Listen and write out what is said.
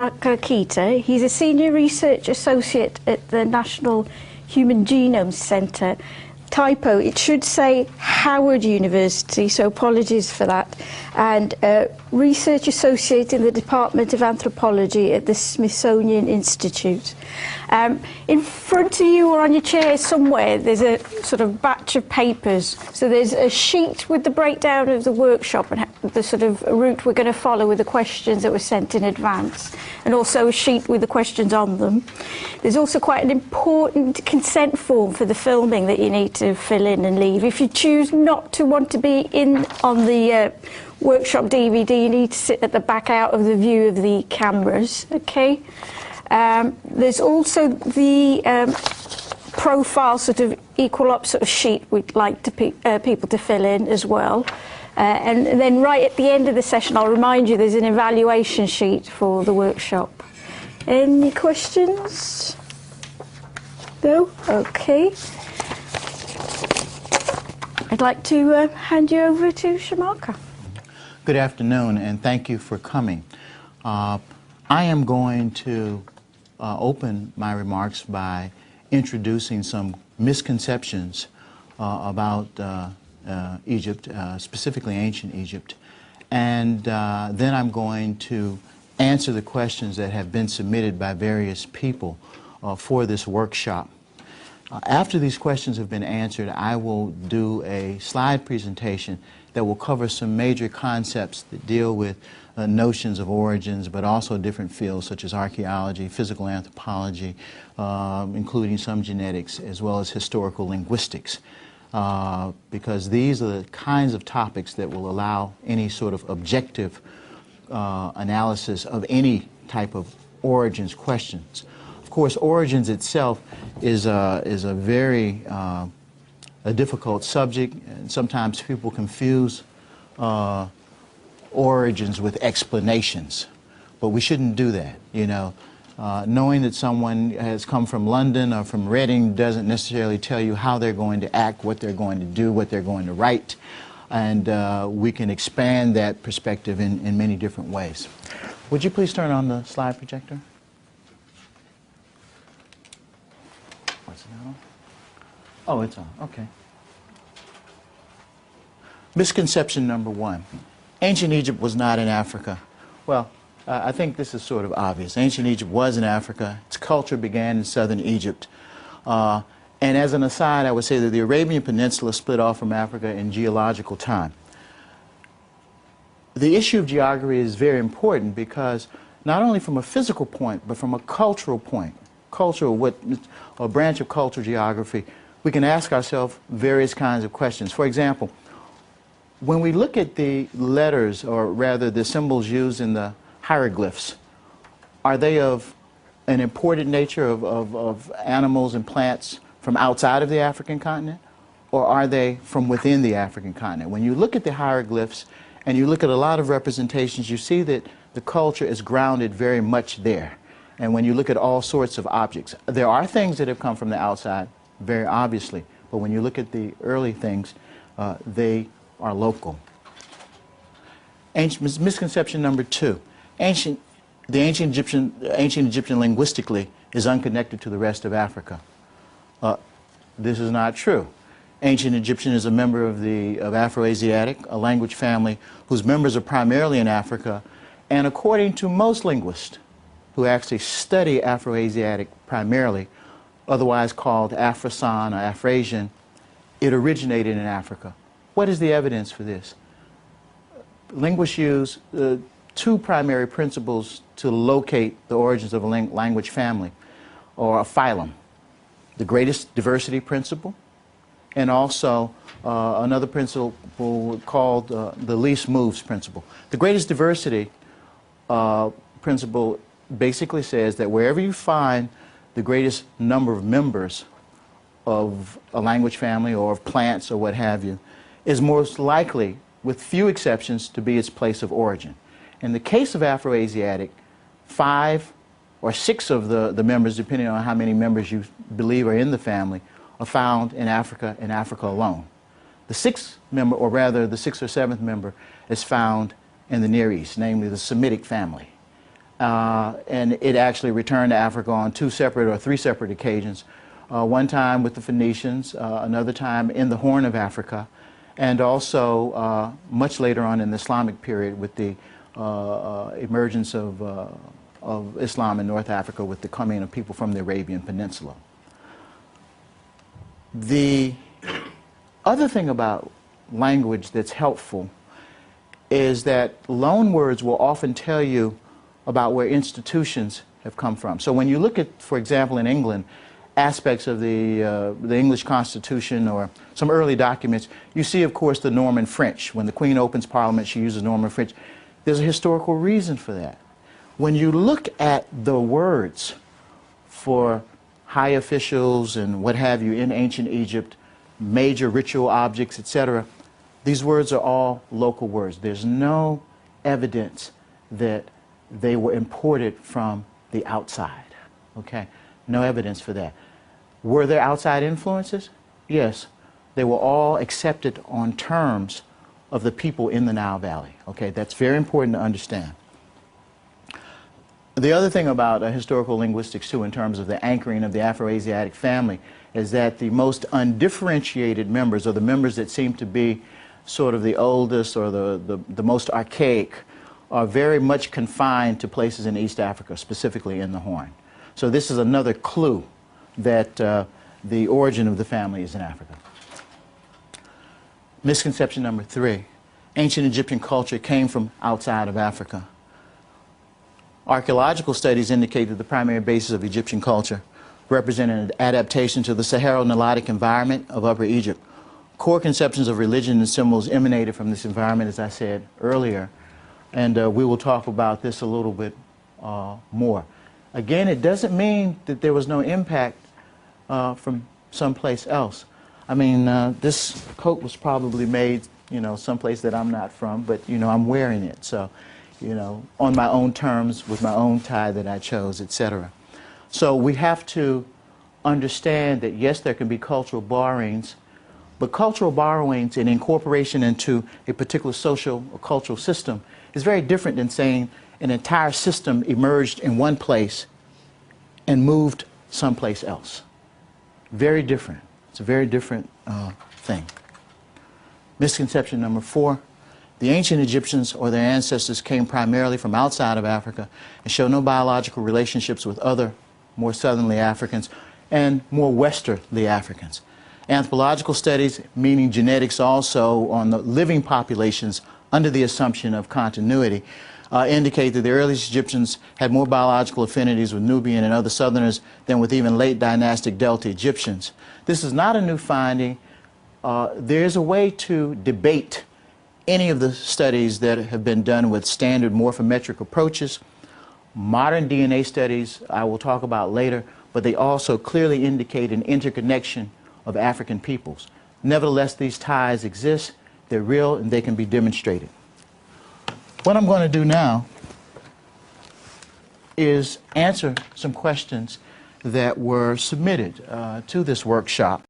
Keita. He's a senior research associate at the National Human Genome Centre. Typo, it should say Howard University, so apologies for that. And research associate in the Department of Anthropology at the Smithsonian Institute. In front of you or on your chair somewhere, there's a sort of batch of papers. So there's a sheet with the breakdown of the workshop and the sort of route we're going to follow with the questions that were sent in advance, and also a sheet with the questions on them. There's also quite an important consent form for the filming that you need to fill in and leave. If you choose not to want to be in on the workshop DVD, you need to sit at the back out of the view of the cameras, okay? There's also the profile sort of equal up sort of sheet we'd like to people to fill in as well. And then right at the end of the session, I'll remind you there's an evaluation sheet for the workshop. Any questions? No? Okay. I'd like to hand you over to Shamaka. Good afternoon, and thank you for coming. I am going to open my remarks by introducing some misconceptions about Egypt, specifically ancient Egypt, and then I'm going to answer the questions that have been submitted by various people for this workshop. After these questions have been answered, I will do a slide presentation that will cover some major concepts that deal with notions of origins, but also different fields such as archaeology, physical anthropology, including some genetics, as well as historical linguistics, because these are the kinds of topics that will allow any sort of objective analysis of any type of origins questions. Of course, origins itself is a very difficult subject, and sometimes people confuse origins with explanations, but we shouldn't do that. You know, knowing that someone has come from London or from Reading doesn't necessarily tell you how they're going to act, what they're going to do, what they're going to write, and we can expand that perspective in many different ways. Would you please turn on the slide projector? What's it on? Oh, it's on. Okay. Misconception number one. Ancient Egypt was not in Africa. Well, I think this is sort of obvious. Ancient Egypt was in Africa. Its culture began in southern Egypt. And as an aside, I would say that the Arabian Peninsula split off from Africa in geological time. The issue of geography is very important because not only from a physical point, but from a cultural point, a branch of cultural geography, we can ask ourselves various kinds of questions. For example, when we look at the letters, or rather the symbols used in the hieroglyphs, are they of an imported nature of animals and plants from outside of the African continent, or are they from within the African continent? When you look at the hieroglyphs and you look at a lot of representations, you see that the culture is grounded very much there. And when you look at all sorts of objects, there are things that have come from the outside, very obviously, but when you look at the early things, they are local. Misconception number two. The ancient Egyptian linguistically is unconnected to the rest of Africa. This is not true. Ancient Egyptian is a member of Afro-Asiatic, a language family whose members are primarily in Africa, and according to most linguists who actually study Afro-Asiatic primarily, otherwise called Afrosan or Afrasian, it originated in Africa. What is the evidence for this? Linguists use two primary principles to locate the origins of a language family or a phylum. The greatest diversity principle, and also another principle called the least moves principle. The greatest diversity principle basically says that wherever you find the greatest number of members of a language family or of plants or what have you, is most likely, with few exceptions, to be its place of origin. In the case of Afro-Asiatic, 5 or 6 of the members, depending on how many members you believe are in the family, are found in Africa and Africa alone. The 6th member, or rather the 6th or 7th member, is found in the Near East, namely the Semitic family. and it actually returned to Africa on 2 separate or 3 separate occasions. One time with the Phoenicians, another time in the Horn of Africa, and also much later on in the Islamic period with the emergence of Islam in North Africa with the coming of people from the Arabian Peninsula. The other thing about language that's helpful is that loan words will often tell you about where institutions have come from. So when you look at, for example, in England, aspects of the English Constitution or some early documents, you see, of course, the Norman French. When the Queen opens Parliament, she uses Norman French. There's a historical reason for that. When you look at the words for high officials and what have you in ancient Egypt, major ritual objects, etc., these words are all local words. There's no evidence that they were imported from the outside. Okay? No evidence for that. Were there outside influences? Yes. They were all accepted on terms of the people in the Nile Valley. Okay? That's very important to understand. The other thing about historical linguistics, too, in terms of the anchoring of the Afro-Asiatic family, is that the most undifferentiated members, or the members that seem to be sort of the oldest or the most archaic, are very much confined to places in East Africa, specifically in the Horn. So this is another clue that the origin of the family is in Africa. Misconception number 3. Ancient Egyptian culture came from outside of Africa. Archaeological studies indicate that the primary basis of Egyptian culture represented an adaptation to the Saharo-Nilotic environment of Upper Egypt. Core conceptions of religion and symbols emanated from this environment, as I said earlier, and we will talk about this a little bit more. Again, it doesn't mean that there was no impact from someplace else. I mean, this coat was probably made, someplace that I'm not from, but, I'm wearing it. So, on my own terms, with my own tie that I chose, etc. So we have to understand that, yes, there can be cultural borrowings, but cultural borrowings and incorporation into a particular social or cultural system is very different than saying an entire system emerged in one place and moved someplace else. Very different. It's a very different thing. Misconception number 4. The ancient Egyptians or their ancestors came primarily from outside of Africa and show no biological relationships with other more southerly Africans and more westerly Africans. Anthropological studies, meaning genetics also on the living populations under the assumption of continuity, indicate that the earliest Egyptians had more biological affinities with Nubian and other southerners than with even late dynastic Delta Egyptians. This is not a new finding. There is a way to debate any of the studies that have been done with standard morphometric approaches. Modern DNA studies I will talk about later, but they also clearly indicate an interconnection of African peoples. Nevertheless, these ties exist, they're real, and they can be demonstrated. What I'm going to do now is answer some questions that were submitted to this workshop.